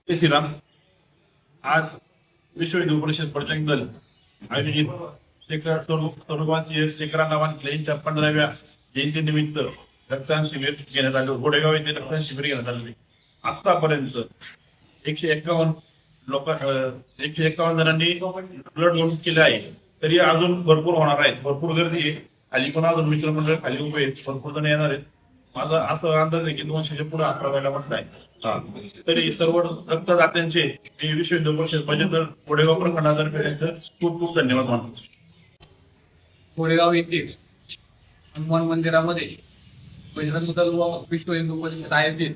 जय श्रीराम. आज विश्व हिंदू परिषद प्रचारक दल आयोजित शेखर स्वर्गवासी शेखरांना वानखले यांच्या 15व्या जयंतीनिमित्त रक्तदान शिबिर घेण्यात आले. गोडेगाव येथे रक्तदान शिबिर घेण्यात आले. आतापर्यंत 151 जणांनी ब्लड डोनेट केले आहे. तरी अजून भरपूर होणार आहेत. भरपूर गर्दी आहे. खाली पण अजून मित्रमंडळ खाली उभे आहेत. भरपूर जण येणार आहेत. माझा असं अंदाज आहे की 200च्या पुढे अकरा व्हायला बसलाय. तरी सर्व रक्तदात्यांचे मी विश्व हिंदू परिषद बजेटर गोडेगाव प्रखंडातर्फे त्यांचं खूप खूप धन्यवाद मानतो. गोडेगाव येथे हनुमान मंदिरामध्ये बजरंग दल व विश्व हिंदू परिषद आयोजित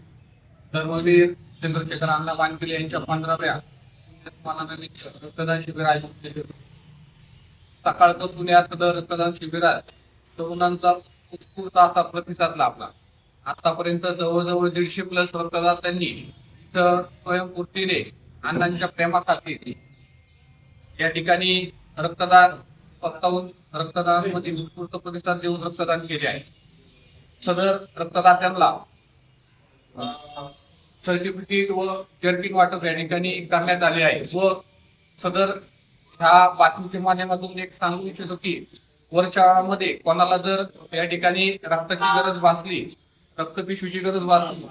धर्मवीर चंद्रशेखर अण्णा वानखेडे यांच्या 15व्या रक्तदान शिबिर आयोजित केले होते. सकाळपासून या सदर रक्तदान शिबिरात तरुणांचा उत्स्फूर्त असा प्रतिसाद लाभला. आतापर्यंत जवळजवळ 150+ रक्तदात्यांनी स्वयंपूर्तीने अण्णांच्या प्रेमाखाती या ठिकाणी रक्तदान स्वतःहून रक्तदानामध्ये उत्स्फूर्त प्रतिसाद देऊन रक्तदान केले आहे. सदर रक्तदात्यांना सर्टिफिकेट व जर्किन वाटप या ठिकाणी करण्यात आले आहे. व सदर ह्या बातमीच्या माध्यमातून एक सांगू इच्छितो की वर्षामध्ये कोणाला जर या ठिकाणी रक्ताची गरज भासली, रक्तपिशवीची गरज भासली,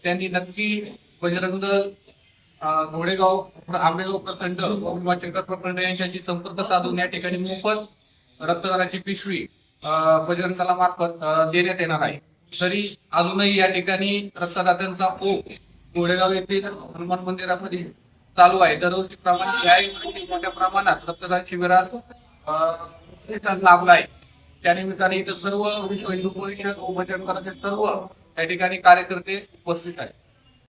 त्यांनी नक्की बजरंग दल घोडेगाव आंबेगाव प्रखंड व भीमाशंकर प्रखंड यांच्याशी संपर्क साधून या ठिकाणी मोफत रक्तदानाची पिशवी बजरंग दलामार्फत देण्यात येणार आहे. तरी अजूनही या ठिकाणी रक्तदात्यांचा ओघ घोडेगाव येथील हनुमान मंदिरामध्ये चालू आहे. दरवर्षी प्रमाणे मोठ्या प्रमाणात रक्तदान शिबिरात लाभला आहे. त्यानिमित्ताने इथं सर्व विश्व हिंदू परिषद व बजरंग दलाचे सर्व या ठिकाणी कार्यकर्ते उपस्थित आहेत.